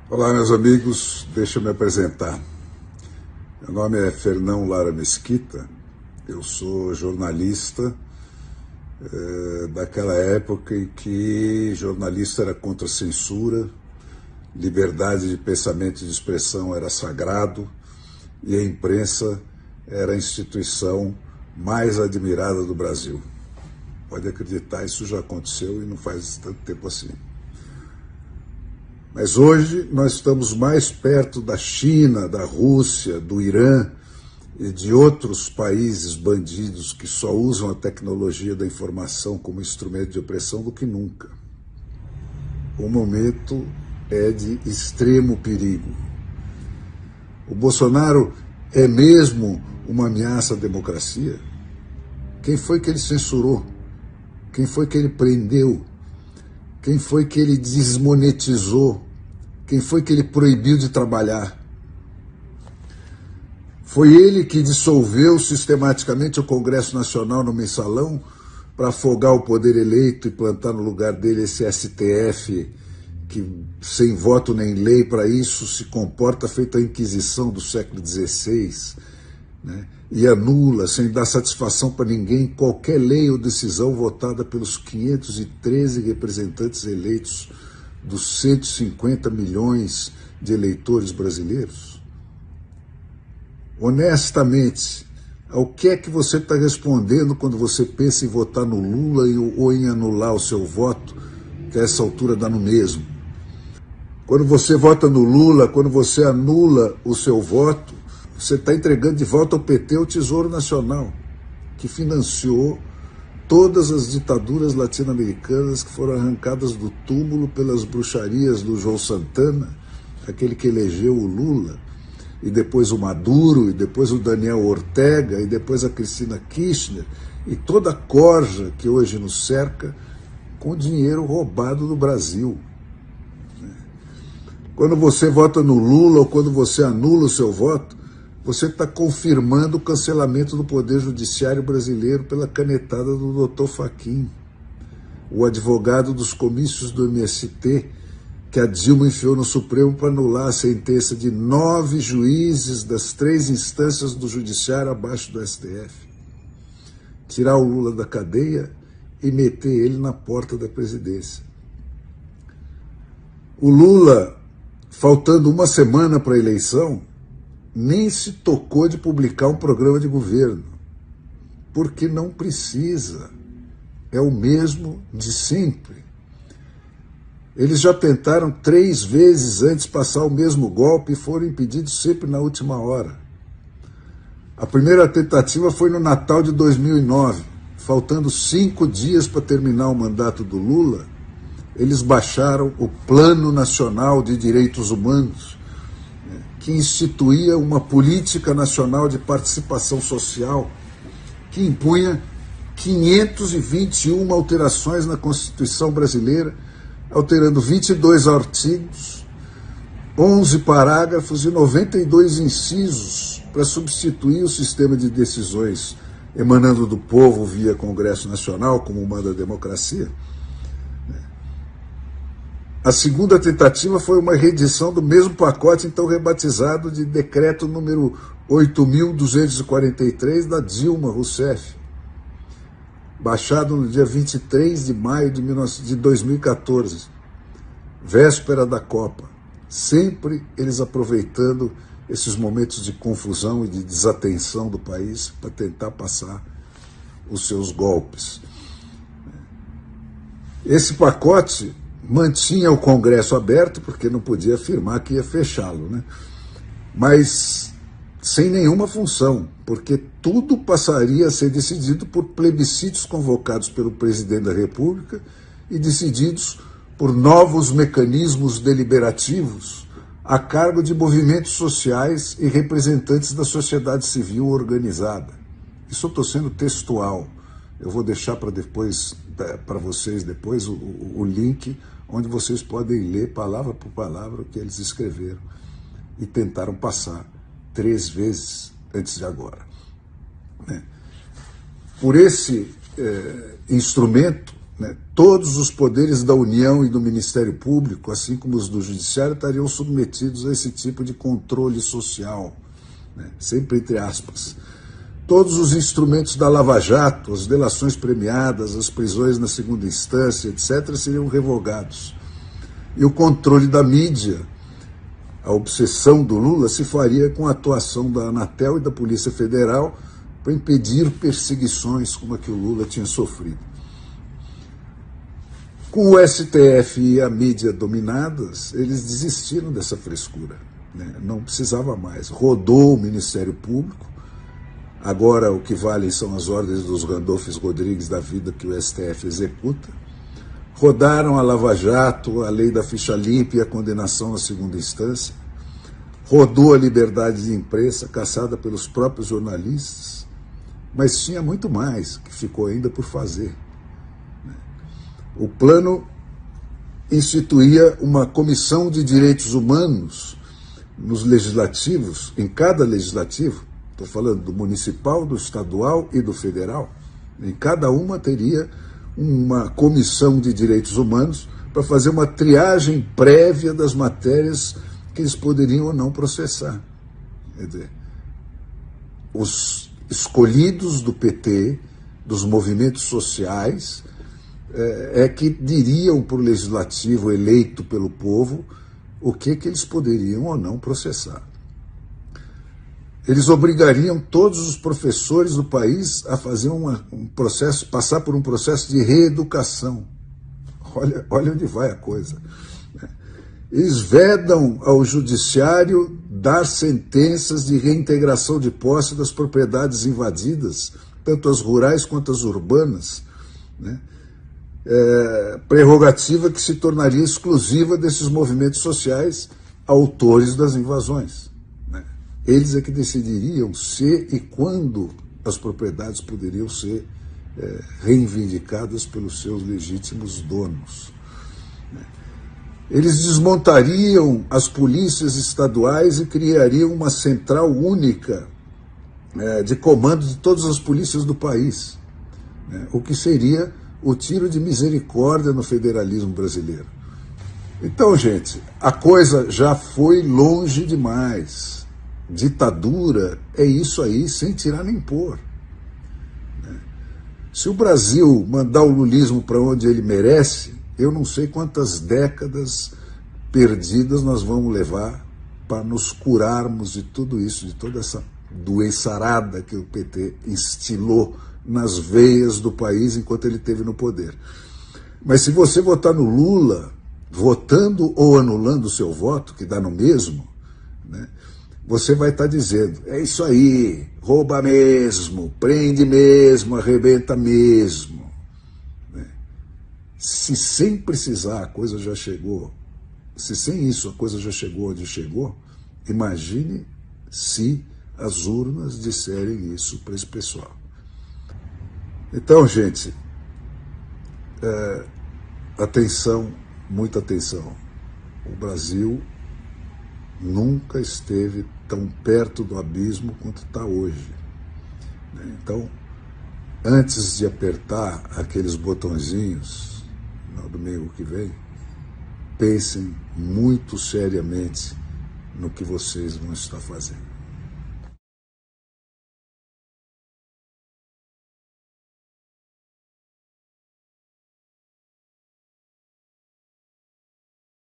Olá, meus amigos, deixa eu me apresentar. Meu nome é Fernão Lara Mesquita, eu sou jornalista daquela época em que jornalista era contra a censura, liberdade de pensamento e de expressão era sagrado e a imprensa era a instituição mais admirada do Brasil. Pode acreditar, isso já aconteceu e não faz tanto tempo assim. Mas hoje nós estamos mais perto da China, da Rússia, do Irã e de outros países bandidos que só usam a tecnologia da informação como instrumento de opressão do que nunca. O momento é de extremo perigo. O Bolsonaro é mesmo uma ameaça à democracia? Quem foi que ele censurou? Quem foi que ele prendeu? Quem foi que ele desmonetizou? Quem foi que ele proibiu de trabalhar? Foi ele que dissolveu sistematicamente o Congresso Nacional no mensalão para afogar o poder eleito e plantar no lugar dele esse STF que, sem voto nem lei para isso, se comporta feito a Inquisição do século XVI, né? E anula, sem dar satisfação para ninguém, qualquer lei ou decisão votada pelos 513 representantes eleitos dos 150 milhões de eleitores brasileiros? Honestamente, ao que é que você está respondendo quando você pensa em votar no Lula ou em anular o seu voto, que a essa altura dá no mesmo? Quando você vota no Lula, quando você anula o seu voto, você está entregando de volta ao PT o Tesouro Nacional, que financiou todas as ditaduras latino-americanas que foram arrancadas do túmulo pelas bruxarias do João Santana, aquele que elegeu o Lula, e depois o Maduro, e depois o Daniel Ortega, e depois a Cristina Kirchner, e toda a corja que hoje nos cerca com dinheiro roubado do Brasil. Quando você vota no Lula ou quando você anula o seu voto, você está confirmando o cancelamento do Poder Judiciário brasileiro pela canetada do Dr. Fachin, o advogado dos comícios do MST, que a Dilma enfiou no Supremo para anular a sentença de 9 juízes das 3 instâncias do Judiciário abaixo do STF. Tirar o Lula da cadeia e meter ele na porta da presidência. O Lula, faltando uma semana para a eleição, nem se tocou de publicar um programa de governo, porque não precisa, é o mesmo de sempre. Eles já tentaram 3 vezes antes passar o mesmo golpe e foram impedidos sempre na última hora. A primeira tentativa foi no Natal de 2009, faltando 5 dias para terminar o mandato do Lula, eles baixaram o Plano Nacional de Direitos Humanos, que instituía uma política nacional de participação social que impunha 521 alterações na Constituição brasileira, alterando 22 artigos, 11 parágrafos e 92 incisos para substituir o sistema de decisões emanando do povo via Congresso Nacional, como manda a democracia. A segunda tentativa foi uma reedição do mesmo pacote, então rebatizado de decreto número 8.243 da Dilma Rousseff, baixado no dia 23 de maio de 2014, véspera da Copa. Sempre eles aproveitando esses momentos de confusão e de desatenção do país para tentar passar os seus golpes. Esse pacote mantinha o Congresso aberto, porque não podia afirmar que ia fechá-lo, né? Mas sem nenhuma função, porque tudo passaria a ser decidido por plebiscitos convocados pelo presidente da República e decididos por novos mecanismos deliberativos a cargo de movimentos sociais e representantes da sociedade civil organizada. Isso eu estou sendo textual. Eu vou deixar para vocês depois o link onde vocês podem ler palavra por palavra o que eles escreveram e tentaram passar 3 vezes antes de agora. Por esse instrumento, né, todos os poderes da União e do Ministério Público, assim como os do Judiciário, estariam submetidos a esse tipo de controle social, né, sempre entre aspas. Todos os instrumentos da Lava Jato, as delações premiadas, as prisões na segunda instância, etc., seriam revogados. E o controle da mídia, a obsessão do Lula, se faria com a atuação da Anatel e da Polícia Federal para impedir perseguições como a que o Lula tinha sofrido. Com o STF e a mídia dominadas, eles desistiram dessa frescura, né? Não precisava mais. Rodou o Ministério Público, agora o que vale são as ordens dos Randolphos Rodrigues da vida que o STF executa. Rodaram a Lava Jato, a lei da ficha limpa e a condenação na segunda instância. Rodou a liberdade de imprensa, caçada pelos próprios jornalistas. Mas tinha muito mais que ficou ainda por fazer. O plano instituía uma comissão de direitos humanos nos legislativos, em cada legislativo, estou falando do municipal, do estadual e do federal, em cada uma teria uma comissão de direitos humanos para fazer uma triagem prévia das matérias que eles poderiam ou não processar. Quer dizer, os escolhidos do PT, dos movimentos sociais, é que diriam para o legislativo eleito pelo povo o que eles poderiam ou não processar. Eles obrigariam todos os professores do país a fazer um processo, passar por um processo de reeducação. Olha onde vai a coisa. Eles vedam ao judiciário dar sentenças de reintegração de posse das propriedades invadidas, tanto as rurais quanto as urbanas, né? Prerrogativa que se tornaria exclusiva desses movimentos sociais autores das invasões, né? Eles é que decidiriam se e quando as propriedades poderiam ser reivindicadas pelos seus legítimos donos. Eles desmontariam as polícias estaduais e criariam uma central única de comando de todas as polícias do país, né? O que seria o tiro de misericórdia no federalismo brasileiro. Então, gente, a coisa já foi longe demais. Ditadura é isso aí, sem tirar nem pôr. Se o Brasil mandar o lulismo para onde ele merece, eu não sei quantas décadas perdidas nós vamos levar para nos curarmos de tudo isso, de toda essa doençarada que o PT instilou nas veias do país enquanto ele esteve no poder. Mas se você votar no Lula, votando ou anulando o seu voto, que dá no mesmo, né, você vai estar dizendo, é isso aí, rouba mesmo, prende mesmo, arrebenta mesmo. Né? Se sem precisar a coisa já chegou, se sem isso a coisa já chegou onde chegou, imagine se as urnas disserem isso para esse pessoal. Então, gente, atenção, muita atenção. O Brasil nunca esteve tão perto do abismo quanto está hoje. Então, antes de apertar aqueles botõezinhos no domingo que vem, pensem muito seriamente no que vocês vão estar fazendo.